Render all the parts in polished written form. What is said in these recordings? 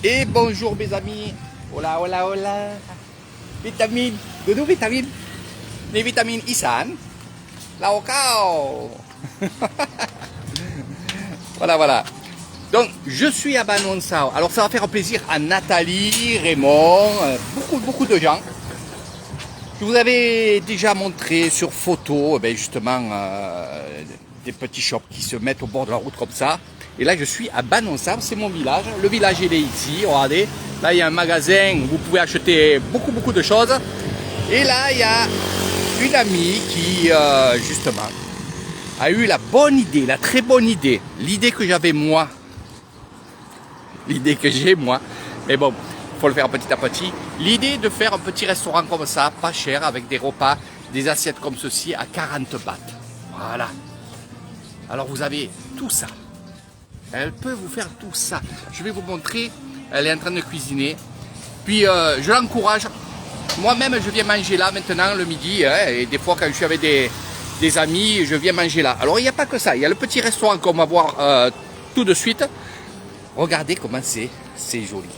Et bonjour mes amis. Hola, hola, hola. Vitamine. Doudou vitamine. Les vitamines Isan. Lao Cao. Voilà, voilà. Donc, je suis à Ban Hon Sao. Alors, ça va faire plaisir à Nathalie, Raymond, beaucoup de gens. Je vous avais déjà montré sur photo, justement, des petits shops qui se mettent au bord de la route comme ça. Et là, je suis à Ban Hon Sao, c'est mon village. Le village, il est ici, regardez. Là, il y a un magasin où vous pouvez acheter beaucoup de choses. Et là, il y a une amie qui, justement, a eu la bonne idée, la très bonne idée. L'idée que j'avais moi. L'idée que j'ai moi. Mais bon, il faut le faire petit à petit. L'idée de faire un petit restaurant comme ça, pas cher, avec des repas, des assiettes comme ceci, à 40 bahts. Voilà. Alors vous avez tout ça. Elle peut vous faire tout ça. Je vais vous montrer. Elle est en train de cuisiner. Puis je l'encourage. Moi-même, je viens manger là maintenant le midi. Hein, et des fois, quand je suis avec des amis, je viens manger là. Alors, il n'y a pas que ça. Il y a le petit restaurant qu'on va voir tout de suite. Regardez comment c'est joli.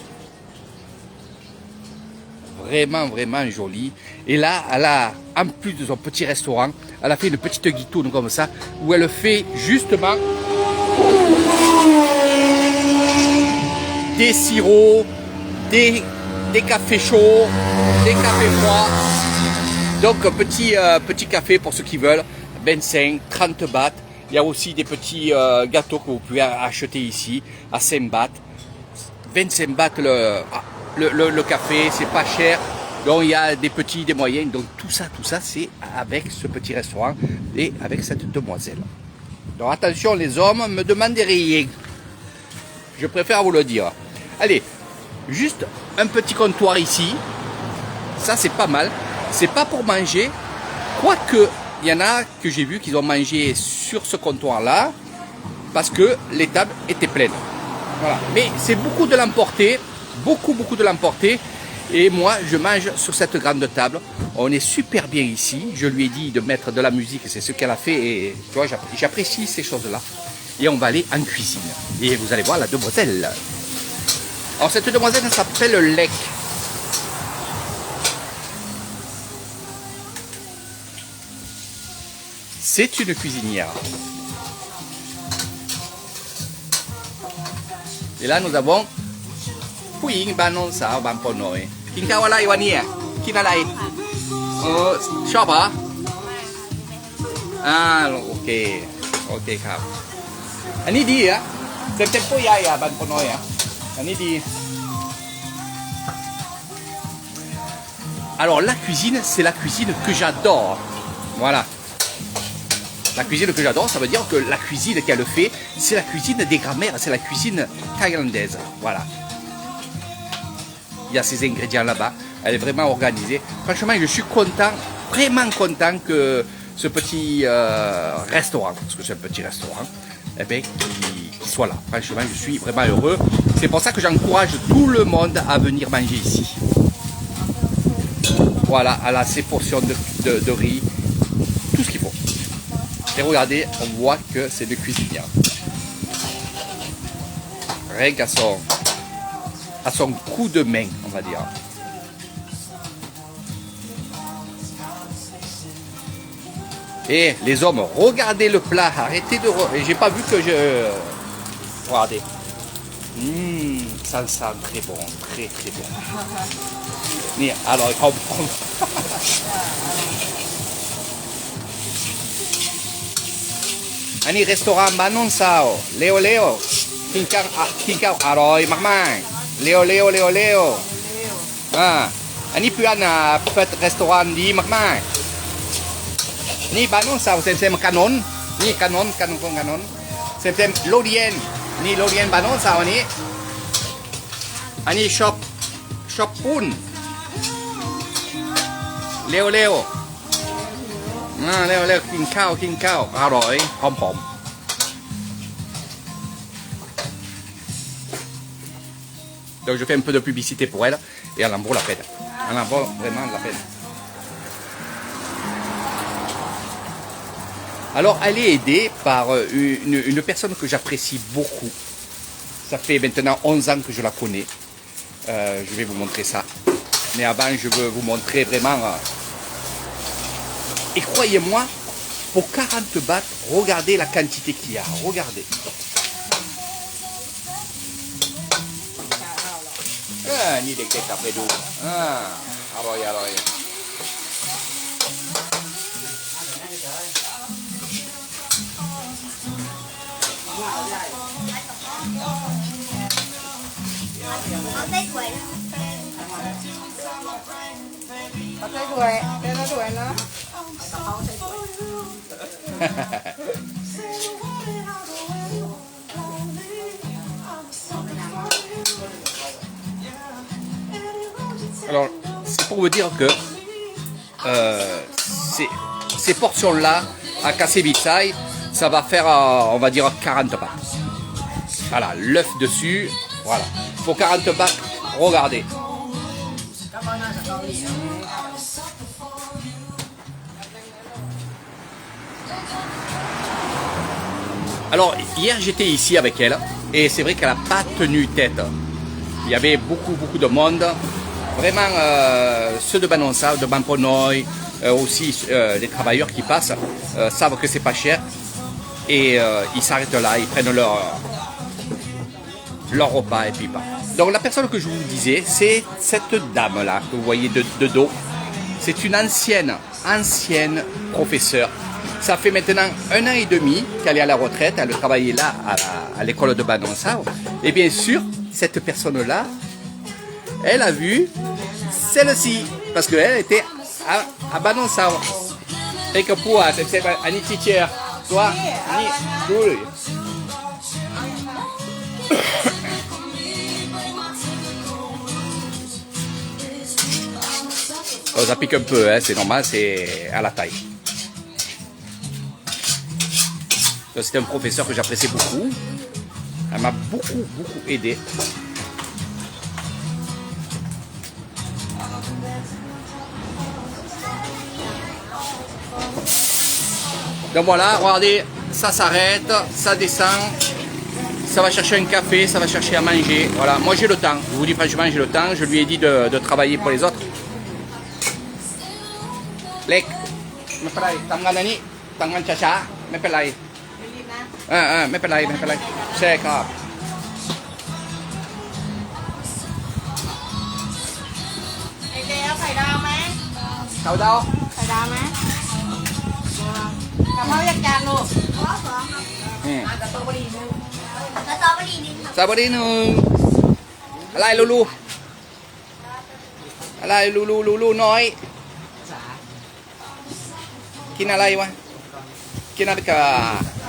Vraiment joli. Et là, elle a, en plus de son petit restaurant, elle a fait une petite guitoune comme ça, où elle fait justement des sirops, des cafés chauds, des cafés froids. Donc petit café pour ceux qui veulent, 25, 30 bahts. Il y a aussi des petits gâteaux que vous pouvez acheter ici à 5 bahts. 25 bahts le café, c'est pas cher. Donc il y a des petits, des moyens. Donc tout ça c'est avec ce petit restaurant et avec cette demoiselle. Donc attention les hommes, me demandez rien. Je préfère vous le dire. Allez, juste un petit comptoir ici. Ça c'est pas mal. C'est pas pour manger. Quoique, il y en a que j'ai vu qu'ils ont mangé sur ce comptoir là. Parce que les tables étaient pleines. Voilà. Mais c'est beaucoup de l'emporter. Beaucoup de l'emporter. Et moi je mange sur cette grande table. On est super bien ici. Je lui ai dit de mettre de la musique. C'est ce qu'elle a fait. Et tu vois, j'apprécie ces choses là. Et on va aller en cuisine. Et vous allez voir la demoiselle. Alors cette demoiselle elle s'appelle Lek. C'est une cuisinière. Et là nous avons Puying Ban Hon Sao Ban Ponoi. Kinข้าวอะไรวันนี้กินอะไรชอบเหรอโอเคครับอันนี้ดีอ่ะเต็มปุ้ยใหญ่อ่ะบันปนอยอ่ะอันนี้ดี Alors la cuisine, c'est la cuisine que j'adore. Voilà. La cuisine que j'adore, ça veut dire que la cuisine qu'elle fait, c'est la cuisine des grands-mères, c'est la cuisine thaïlandaise. Voilà. Il y a ces ingrédients là-bas. Elle est vraiment organisée. Franchement, je suis content, vraiment content que ce petit restaurant, parce que c'est un petit restaurant, qu'il soit là. Franchement, je suis vraiment heureux. C'est pour ça que j'encourage tout le monde à venir manger ici. Voilà, elle a ses portions de riz, tout ce qu'il faut. Et regardez, on voit que c'est de cuisinière. Rien qu'à son coup de main, on va dire. Et les hommes, regardez le plat, arrêtez de... J'ai pas vu que je... Regardez. Ça sent très bon, très bon. Ni, alors, il comprend. Ani restaurant Ban Hon Sao, Leo กินข้าวอร่อยมากๆเร็วอันนี้เพื่อนเปิดร้านดีมากๆนี่Ban Hon Saoเซมกันนนี่กันนเซมโลเดียนนี่โลเดียนBan Hon Saoอันนี้ช็อปปุ้นเร็วกินข้าวอร่อยหอมDonc je fais un peu de publicité pour elle et elle en vaut la peine. Elle en vaut vraiment la peine. Alors elle est aidée par une personne que j'apprécie beaucoup. Ça fait maintenant 11 ans que je la connais. Je vais vous montrer ça. Mais avant, je veux vous montrer vraiment. Et croyez-moi, pour 40 bahts, regardez la quantité qu'il y a. Regardez. Ni des cakes après d'eau. Alors. Alors, c'est pour vous dire que ces portions-là, à Kassevitsai, ça va faire, on va dire, 40 bahts. Voilà, l'œuf dessus, voilà. Pour 40 bahts, regardez. Alors, hier, j'étais ici avec elle, et c'est vrai qu'elle n'a pas tenu tête. Il y avait beaucoup de monde. Vraiment, ceux de Banonsa, de Bamponoy, aussi les travailleurs qui passent, savent que c'est pas cher. Et ils s'arrêtent là, ils prennent leur repas et puis pas. Donc la personne que je vous disais, c'est cette dame-là que vous voyez de dos. C'est une ancienne professeure. Ça fait maintenant 1 an et demi qu'elle est à la retraite, elle travaillait là à l'école de Banonsa. Et bien sûr, cette personne-là, elle a vu celle-ci, parce qu'elle était à Banonsa. Et que pour c'est Annie Titière, toi, Annie, ça pique un peu, hein, c'est normal, c'est à la taille. C'était un professeur que j'appréciais beaucoup. Elle m'a beaucoup aidé. Donc voilà, regardez, ça s'arrête, ça descend, ça va chercher un café, ça va chercher à manger. Voilà, moi j'ai le temps, je vous dis franchement, j'ai le temps. Je lui ai dit de travailler pour les autres. Lek, me pelai, tangan ni, tangan chacha, me pelai. Me pelai. C'est grave. Đậu đâu? Phải đào má. Cảm ơn các cha luôn. Cả tô bì nữa. Sa body นึงอะไรลูอะไรลูน้อยกินอะไรวะกินอะไรกับ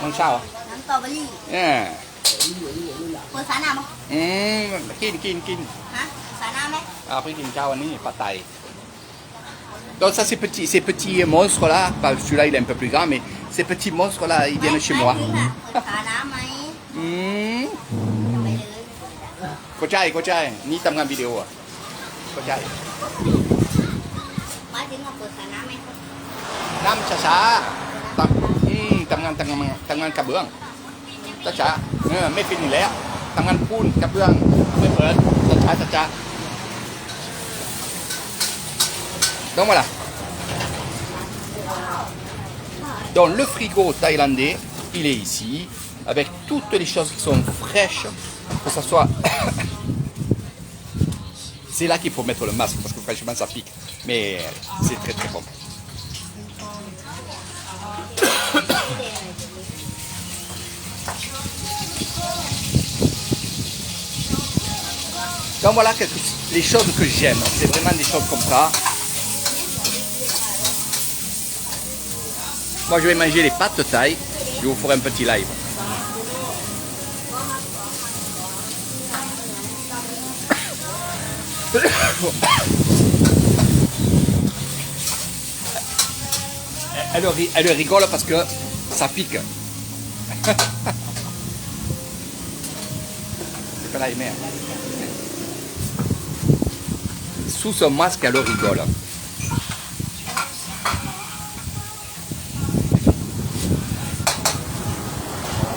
มังเช้า Nắm tô bì. คนสานามั้ง กิน ฮะสานาไหม เพิ่งกินเช้าวันนี้ปลาไต Donc ça ces petits monstres là, pas celui-là il est un peu plus grand mais ces petits monstres là ils viennent chez moi. สานาไหม ก็ใช่นี่ทำงานวิดีโออ่ะก็ใช่ หมายถึงว่าเปิดสานาไหม น้ำช้าๆทำงานกระเบื้องช้าๆไม่ฟินอยู่แล้วทำงานปูนกระเบื้องไม่เปิดช้าdonc voilà. Donc le frigo thaïlandais, il est ici, avec toutes les choses qui sont fraîches, que ce soit... C'est là qu'il faut mettre le masque, parce que franchement ça pique, mais c'est très bon. Donc voilà les choses que j'aime, c'est vraiment des choses comme ça. Moi je vais manger les pâtes thaï, je vous ferai un petit live. Elle rigole parce que ça pique. C'est pas la mère. Sous son masque, elle rigole.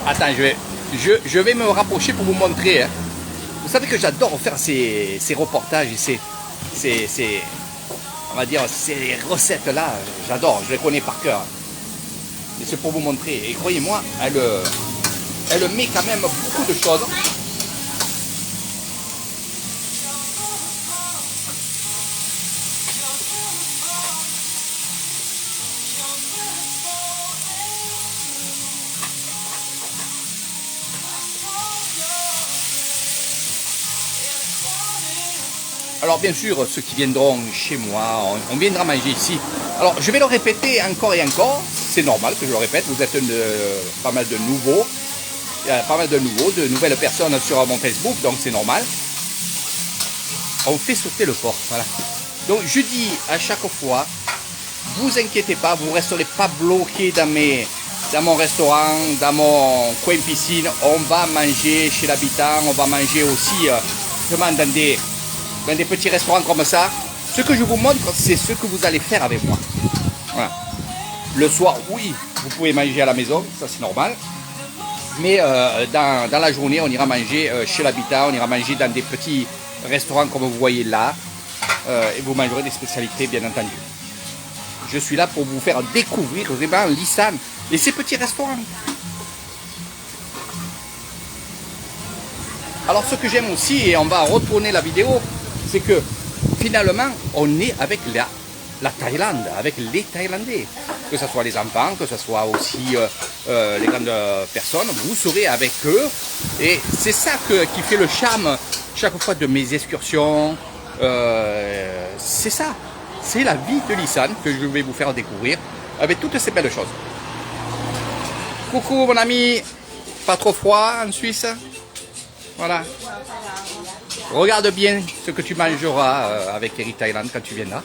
Attends, je vais me rapprocher pour vous montrer. Hein. savez que j'adore faire ces reportages et on va dire, ces recettes-là. J'adore, je les connais par cœur. Et c'est pour vous montrer. Et croyez-moi, elle met quand même beaucoup de choses. Alors bien sûr, ceux qui viendront chez moi, on viendra manger ici. Alors je vais le répéter encore et encore, c'est normal que je le répète, vous êtes pas mal de nouveaux, il y a pas mal de nouveaux, de nouvelles personnes sur mon Facebook, donc c'est normal. On fait sauter le porc, voilà. Donc je dis à chaque fois, vous inquiétez pas, vous ne resterez pas bloqué dans mon restaurant, dans mon coin piscine. On va manger chez l'habitant, on va manger aussi vraiment dans des petits restaurants comme ça. Ce que je vous montre, c'est ce que vous allez faire avec moi. Voilà. Le soir, oui, vous pouvez manger à la maison, ça c'est normal. Mais dans la journée, on ira manger chez l'habitat, on ira manger dans des petits restaurants comme vous voyez là. Et vous mangerez des spécialités, bien entendu. Je suis là pour vous faire découvrir vraiment l'Issane et ces petits restaurants. Alors ce que j'aime aussi, et on va retourner la vidéo, c'est que finalement on est avec la Thaïlande, avec les Thaïlandais. Que ce soit les enfants, que ce soit aussi les grandes personnes, vous serez avec eux. Et c'est ça qui fait le charme chaque fois de mes excursions. C'est ça, c'est la vie de l'Issane que je vais vous faire découvrir avec toutes ces belles choses. Coucou mon ami, pas trop froid en Suisse? Voilà. Regarde bien ce que tu mangeras avec Eric Thaïlande quand tu viendras.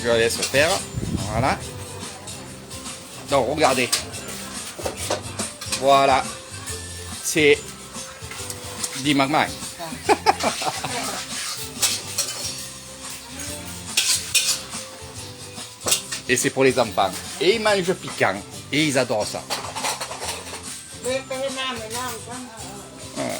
Je laisse faire. Voilà. Donc regardez. Voilà. C'est du magma. Et c'est pour les enfants. Et ils mangent piquant. Et ils adorent ça. Voilà.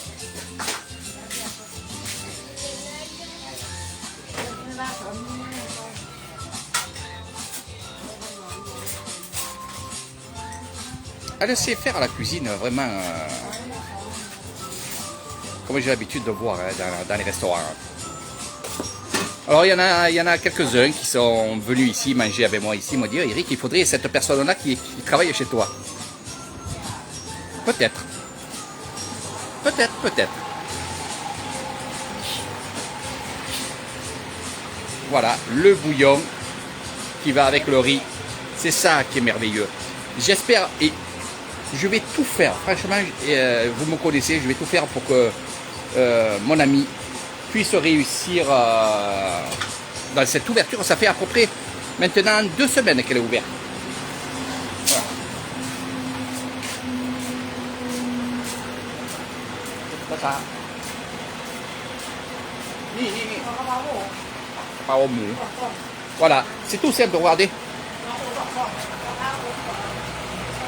Elle sait faire la cuisine vraiment comme j'ai l'habitude de voir dans les restaurants. Alors il y en a quelques-uns qui sont venus ici manger avec moi ici, me dire Eric, il faudrait cette personne-là qui travaille chez toi. Peut-être. Peut-être. Voilà, le bouillon qui va avec le riz. C'est ça qui est merveilleux. J'espère, et je vais tout faire. Franchement, vous me connaissez, je vais tout faire pour que mon ami puisse réussir dans cette ouverture. Ça fait à peu près maintenant 2 semaines qu'elle est ouverte. Voilà. Ça. Pas au mou. Voilà, c'est tout simple, regardez.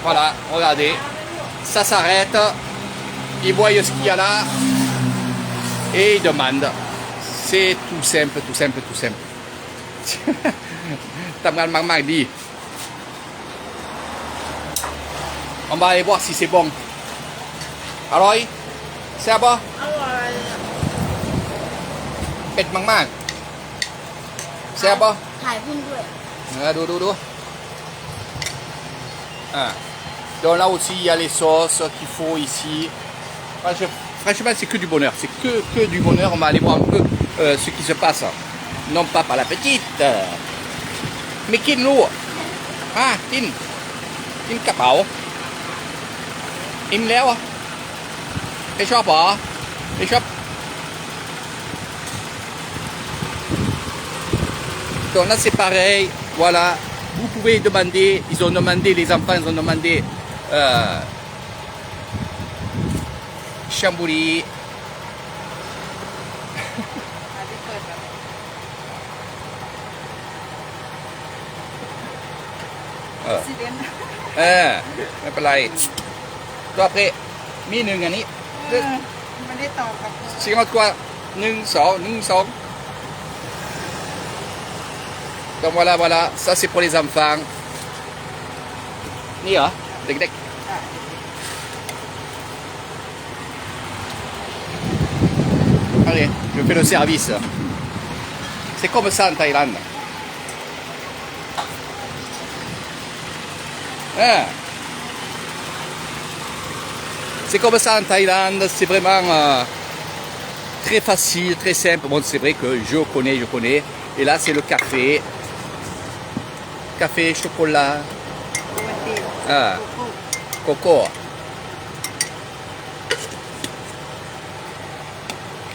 Voilà, regardez. Ça s'arrête. Ils voient ce qu'il y a là. Et ils demandent. C'est tout simple. Tamgal Magmag dit. On va aller voir si c'est bon. Alors, c'est bon? Pet Magmag. C'est bon? ถ่ายพุ่งด้วย ดูDonc là aussi il y a les sauces qu'il faut ici. Franchement c'est que du bonheur, c'est que du bonheur. On va aller voir un peu ce qui se passe. Non pas par la petite, mais Kim Lu. Ah, Kim Kapao. Im Léo. Et shop hả? Et shop. Donc là c'est pareil, voilà, vous pouvez demander, ils ont demandé, les enfants ils ont demandé chambouli.ไม่เป็นไรก็après มีหนึ่งอันนี้ ไม่ได้ต่อกับ 50 quoi 1 2 donc voilà ça c'est pour les enfants นี่เหรอเด็กๆ allez je fais le service c'est comme ça en Thaïlande hein? C'est comme ça en Thaïlande, c'est vraiment très facile, très simple. Bon, c'est vrai que je connais. Et là, c'est le café. Café, chocolat, ปกติ ah, coco.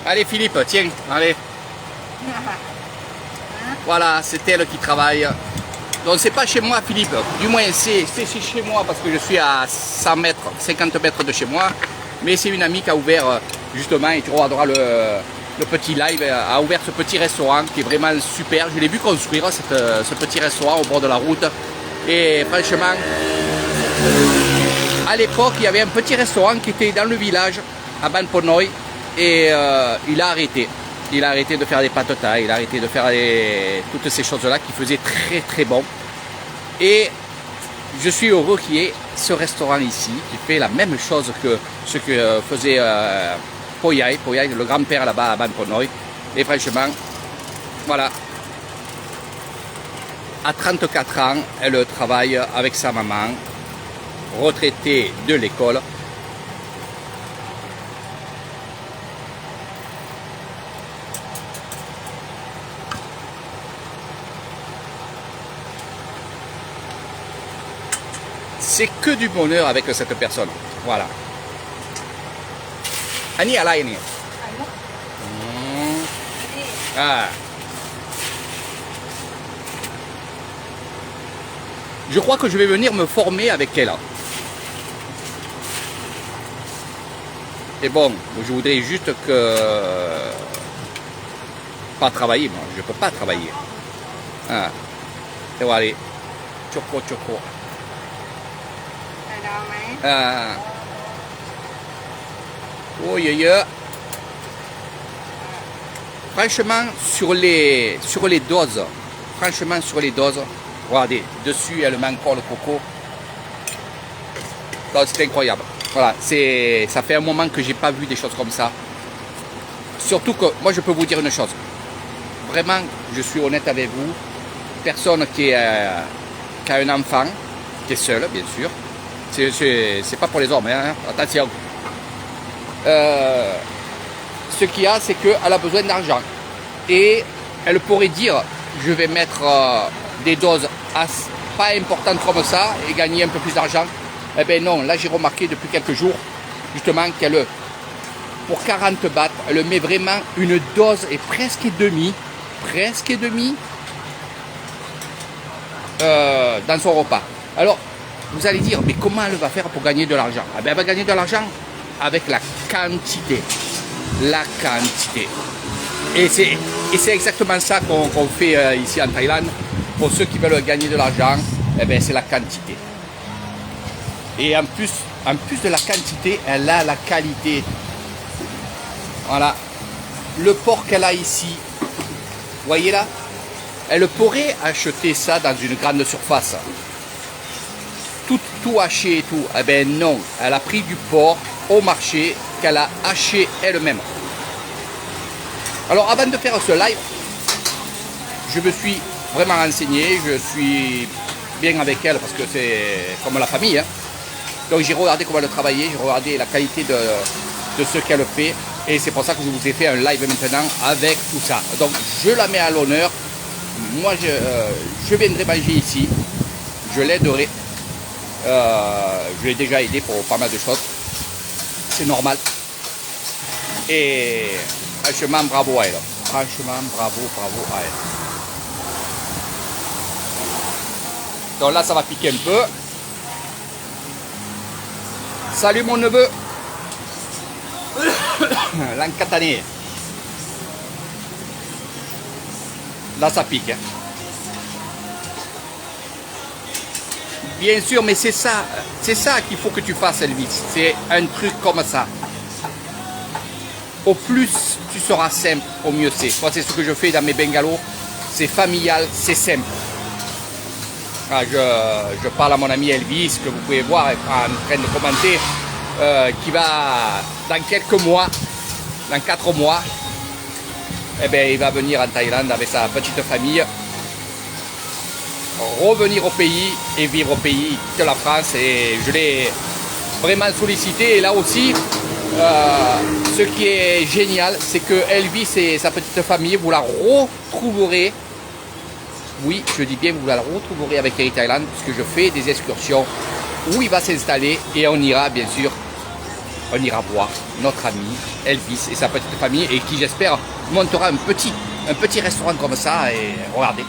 Allez Philippe, tiens, allez. Voilà, c'est elle qui travaille. Donc c'est pas chez moi Philippe, du moins c'est chez moi parce que je suis à 100 mètres, 50 mètres de chez moi. Mais c'est une amie qui a ouvert justement, et tu regarderas le petit live, a ouvert ce petit restaurant qui est vraiment super. Je l'ai vu construire ce petit restaurant au bord de la route. Et franchement, à l'époque il y avait un petit restaurant qui était dans le village à Ban Ponoy. Et il a arrêté. Il a arrêté de faire des pâtes thaï, il a arrêté de faire toutes ces choses-là qui faisaient très très bon. Et je suis heureux qu'il y ait ce restaurant ici qui fait la même chose que ce que faisait Poyai, le grand-père là-bas à Ban Ponoy. Et franchement, voilà. À 34 ans, elle travaille avec sa maman, retraitée de l'école. C'est que du bonheur avec cette personne. Voilà. Ani alai ni. Ah. Je crois que je vais venir me former avec elle. Et bon, je voudrais juste que... Pas travailler, moi. Je ne peux pas travailler. Ah. Et voilà. Choco. ใส่ดองไหม Ah. Oh, Franchement, sur les doses, regardez, dessus, elle met encore le coco. C'est incroyable. Voilà, ça fait un moment que j'ai pas vu des choses comme ça. Surtout que, moi, je peux vous dire une chose. Vraiment, je suis honnête avec vous. Personne qui a un enfant, qui est seul, bien sûr. C'est pas pour les hommes, hein, attention. Ce qu'il y a, c'est qu'elle a besoin d'argent. Et elle pourrait dire, je vais mettre des doses pas importantes comme ça et gagner un peu plus d'argent. Eh bien non, là j'ai remarqué depuis quelques jours, justement, qu'elle, pour 40 bahts, elle met vraiment une dose et presque demi, dans son repas. Alors, vous allez dire, mais comment elle va faire pour gagner de l'argent? Eh bien, elle va gagner de l'argent avec la quantité. La quantité. Et c'est exactement ça qu'on fait ici en Thaïlande. Pour ceux qui veulent gagner de l'argent, eh bien, c'est la quantité. Et en plus de la quantité, elle a la qualité. Voilà. Le porc qu'elle a ici, vous voyez là, elle pourrait acheter ça dans une grande surface. Tout haché et tout. Eh bien non, elle a pris du porc au marché qu'elle a haché elle-même. Alors avant de faire ce live, je me suis vraiment renseigné, je suis bien avec elle parce que c'est comme la famille. Hein. Donc j'ai regardé comment elle travaillait, j'ai regardé la qualité de ce qu'elle fait. Et c'est pour ça que je vous ai fait un live maintenant avec tout ça. Donc je la mets à l'honneur. Moi je viendrai manger ici. Je l'aiderai. Je l'ai déjà aidé pour pas mal de choses. C'est normal. Et franchement bravo à elle. Franchement bravo à elle. Donc là ça va piquer un peu. Salut mon neveu. L'encatané. Là ça pique. Hein. Bien sûr, mais c'est ça qu'il faut que tu fasses, Elvis. C'est un truc comme ça. Au plus tu seras simple, au mieux c'est. Moi, c'est ce que je fais dans mes bungalows. C'est familial, c'est simple. Ah, je parle à mon ami Elvis, que vous pouvez voir en train de commenter, qui va, dans quelques mois, dans 4 mois, eh bien, il va venir en Thaïlande avec sa petite famille, revenir au pays et vivre au pays, quitter la France. Et je l'ai vraiment sollicité. Et là aussi, ce qui est génial, c'est que Elvis et sa petite famille, vous la retrouverez. Oui, je dis bien, vous la retrouverez avec Air Thailand, puisque je fais des excursions où il va s'installer et on ira, bien sûr, on ira voir notre ami Elvis et sa petite famille, et qui, j'espère, montera un petit restaurant comme ça. Et regardez.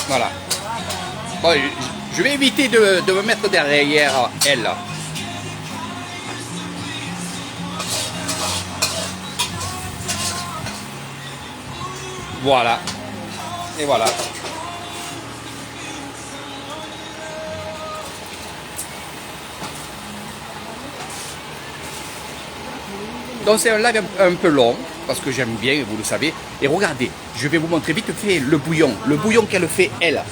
Voilà. Bon, je vais éviter de me mettre derrière elle. Voilà. Et voilà. Donc c'est un live un peu long, parce que j'aime bien, vous le savez. Et regardez, je vais vous montrer vite fait le bouillon qu'elle fait elle.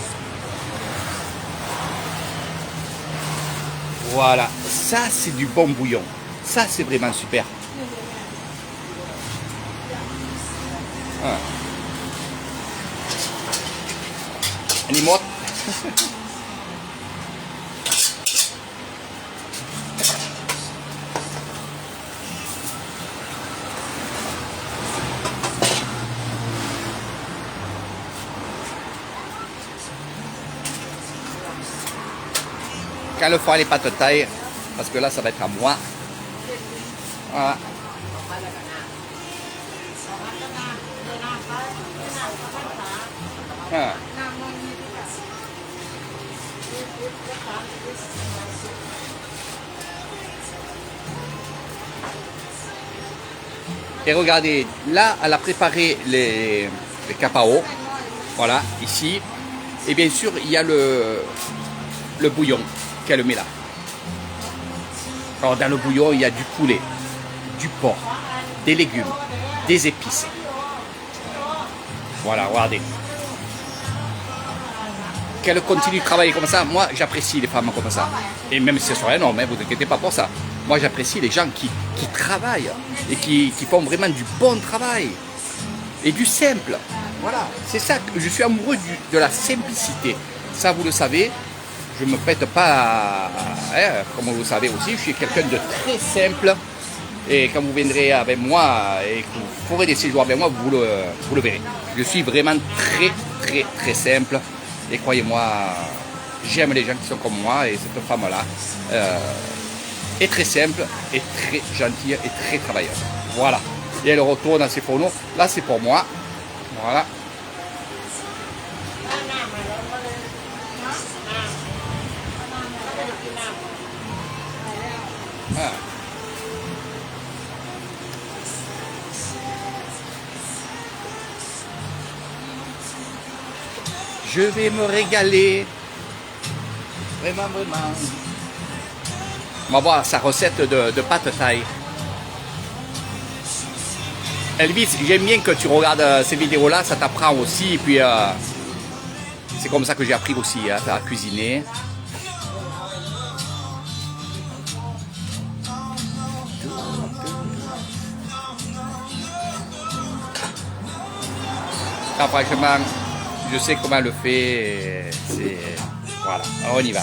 Voilà, ça c'est du bon bouillon. Ça c'est vraiment super. Ah. Animot. Quand le fera les pâtes taille, parce que là ça va être à moi. Voilà. Ah. Et regardez, là, elle a préparé les capao. Voilà, ici. Et bien sûr, il y a le bouillon qu'elle met là. Alors, dans le bouillon, il y a du poulet, du porc, des légumes, des épices. Voilà, regardez. Qu'elle continue de travailler comme ça, moi, j'apprécie les femmes comme ça. Et même si ce sont un homme, vous inquiétez pas pour ça. Moi, j'apprécie les gens qui travaillent et qui font vraiment du bon travail et du simple. Voilà, c'est ça. Je suis amoureux de la simplicité. Ça, vous le savez. Je ne me prête pas, comme vous le savez aussi, je suis quelqu'un de très simple. Et quand vous viendrez avec moi et que vous ferez des séjours avec moi, vous le verrez. Je suis vraiment très simple. Et croyez-moi, j'aime les gens qui sont comme moi. Et cette femme-là est très simple, et très gentille et très travailleuse. Voilà. Et elle retourne à ses fourneaux. Là, c'est pour moi. Voilà. Ah. Je vais me régaler. Vraiment. On va voir sa recette de pâte thaï. Elvis, j'aime bien que tu regardes ces vidéos-là, ça t'apprend aussi. Et puis, c'est comme ça que j'ai appris aussi à cuisiner. Ah, franchement, je sais comment elle le fait. Voilà, alors on y va.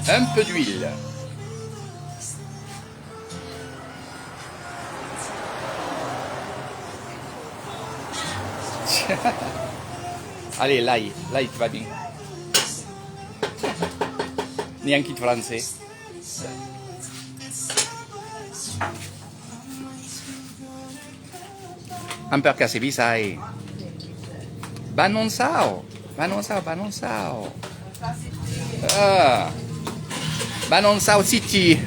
Un peu d'huile. Allez, l'ail tu vas bien. Neanche il français. Un per casa visai. Banon sao. Banon sao City.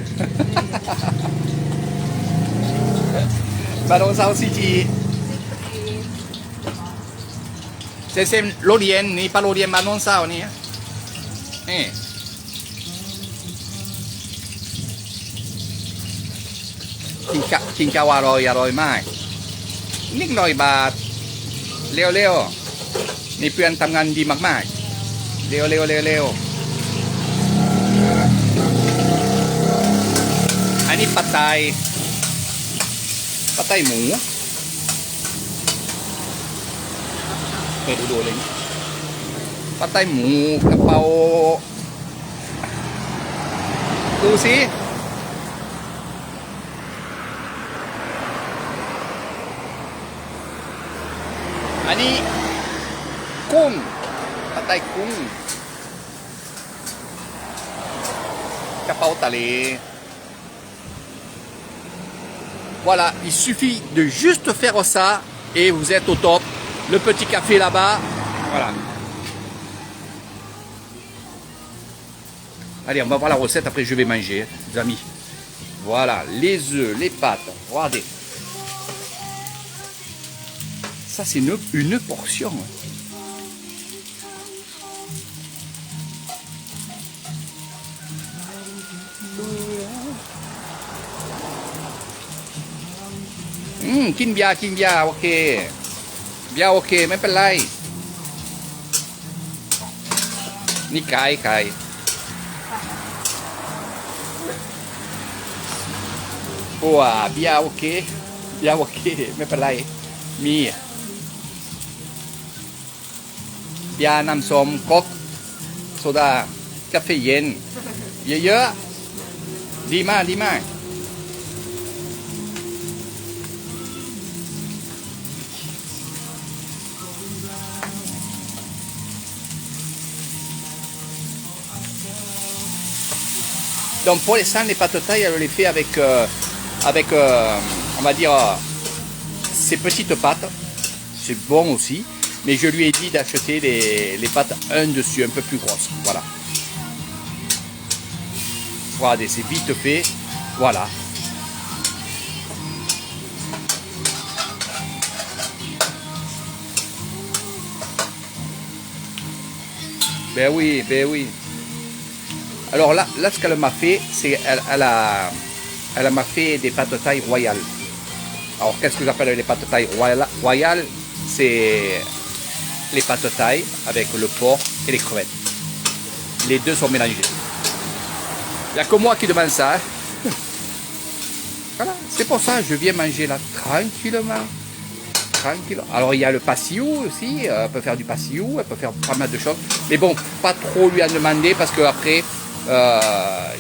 Manon sao si chị. Xem lô điền ni pa lô điền Manon sao ni.กินข้าวอร่อยมากนิดหน่อยบาทเร็วๆนี่เพื่อนทำงานดีมากๆเร็วอันนี้ปัดไตหมูไปดูเลยปัดไตหมูกระเพราดูสิอันนี้กุ้งปัดไตกุ้งกระเพราทะเล Voilà, il suffit de juste faire ça et vous êtes au top. Le petit café là-bas, voilà. Allez, on va voir la recette, après je vais manger, les amis. Voilà, les œufs, les pâtes, regardez. Ça c'est une portion.กินเบียร์โอเคเบียร์โอเคไม่เป็นไรนี่ไก่โอ้เบียร์โอเคไม่เป็นไรมีเบียร์น้ำส้มก๊อกโซดากาแฟเย็นเยอะๆดีมากDonc pour les sangs, les pâtes taille, elle les fait avec on va dire, ces petites pâtes. C'est bon aussi. Mais je lui ai dit d'acheter les pâtes un dessus, un peu plus grosses. Voilà. Regardez, c'est vite fait. Voilà. Ben oui. Alors là, ce qu'elle m'a fait, c'est elle m'a fait des pâtes taille royales. Alors qu'est-ce que j'appelle les pâtes taille royales? C'est les pâtes taille avec le porc et les crevettes. Les deux sont mélangés. Il n'y a que moi qui demande ça. Hein. Voilà, c'est pour ça que je viens manger là tranquillement. Alors il y a le pastillo aussi, elle peut faire du pastillo, elle peut faire pas mal de choses. Mais bon, pas trop lui en demander parce qu'après,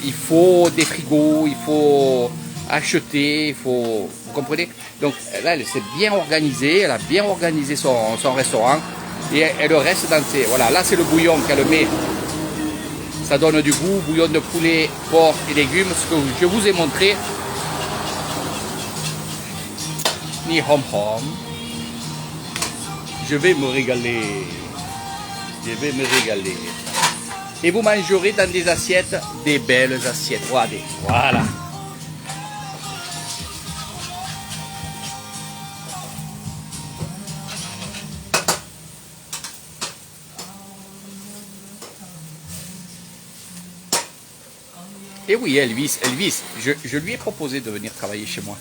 il faut des frigos, il faut acheter, vous comprenez? Donc là, elle s'est bien organisée, elle a bien organisé son restaurant et elle reste dans ses... Voilà, là c'est le bouillon qu'elle met. Ça donne du goût, bouillon de poulet, porc et légumes, ce que je vous ai montré. Ni hom. Je vais me régaler. Et vous mangerez dans des assiettes, des belles assiettes. Regardez, voilà. Et oui, Elvis, je lui ai proposé de venir travailler chez moi.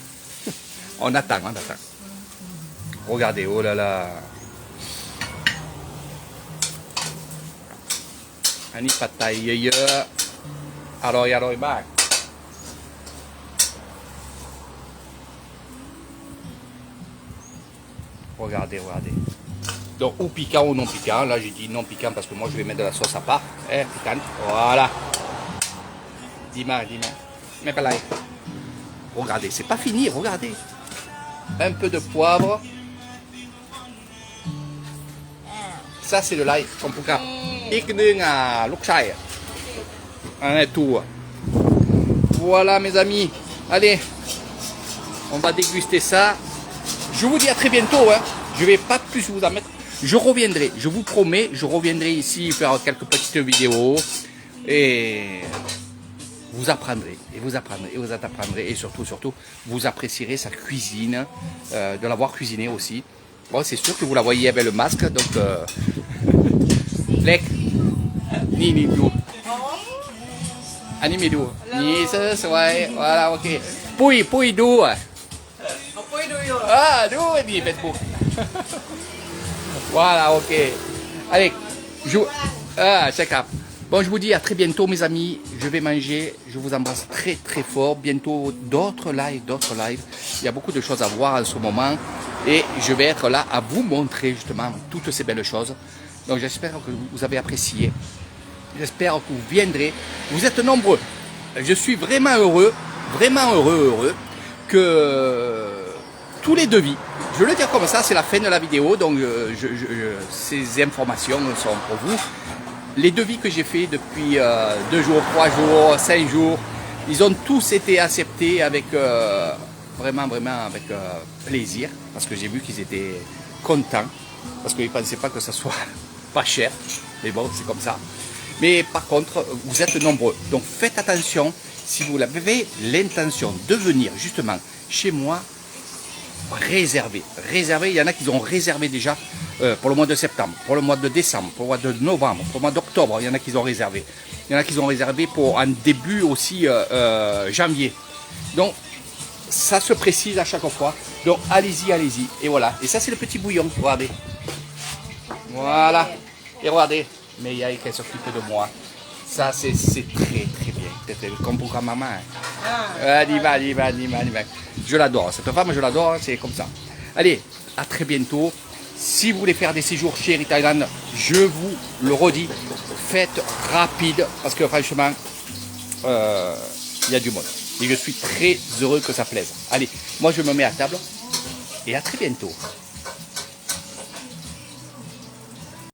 On attend. Regardez, oh là là.อันนี้ผัดไทยเยอะๆอร่อยมากRegardez. Donc ou piquant ou non piquant. Là j'ai dit non piquant parce que moi je vais mettre de la sauce à part. Piquante. Voilà. Dis-moi. Mais pas là. Regardez, c'est pas fini, regardez. Un peu de poivre. Ça c'est de l'ail qu'on peut faire. อีกนึงลูกชายอันนี้tout. Voilà mes amis. Allez, on va déguster ça. Je vous dis à très bientôt. Hein. Je vais pas plus vous en mettre. Je reviendrai, je vous promets, je reviendrai ici faire quelques petites vidéos. Et vous apprendrez, et vous apprendrez, et vous apprendrez, et surtout, vous apprécierez sa cuisine, de l'avoir cuisinée aussi. Bon, c'est sûr que vous la voyez avec le masque, donc... Lek, ni du. Anime du. Ni ce ouais, voilà, ok. Pui du. Ah, du, ni Facebook. Voilà, ok. Allez, check up. Bon, je vous dis à très bientôt, mes amis. Je vais manger. Je vous embrasse très, très fort. Bientôt, d'autres lives. Il y a beaucoup de choses à voir en ce moment. Et je vais être là à vous montrer, justement, toutes ces belles choses. Donc, j'espère que vous avez apprécié. J'espère que vous viendrez. Vous êtes nombreux. Je suis vraiment heureux que tous les devis, je veux le dire comme ça, c'est la fin de la vidéo. Donc, ces informations sont pour vous. Les devis que j'ai fait depuis 2 jours, 3 jours, 5 jours, ils ont tous été acceptés avec vraiment avec plaisir, parce que j'ai vu qu'ils étaient contents, parce qu'ils ne pensaient pas que ça soit pas cher, mais bon, c'est comme ça. Mais par contre, vous êtes nombreux, donc faites attention, si vous avez l'intention de venir justement chez moi, réservez, il y en a qui ont réservé déjà pour le mois de septembre, pour le mois de décembre, pour le mois de novembre, pour le mois d'octobre, il y en a qui ont réservé. Il y en a qui ont réservé pour un début aussi janvier. Donc, ça se précise à chaque fois. Donc, allez-y. Et voilà. Et ça, c'est le petit bouillon, regardez. Voilà. Et regardez, Meia qui s'occupe de moi. Ça, c'est très, très bien. Comme pour maman. Diva. Je l'adore. Cette femme, je l'adore. C'est comme ça. Allez, à très bientôt. Si vous voulez faire des séjours chez Air Thailand, je vous le redis, faites rapide. Parce que franchement, il y a du monde. Et je suis très heureux que ça plaise. Allez, moi je me mets à table. Et à très bientôt.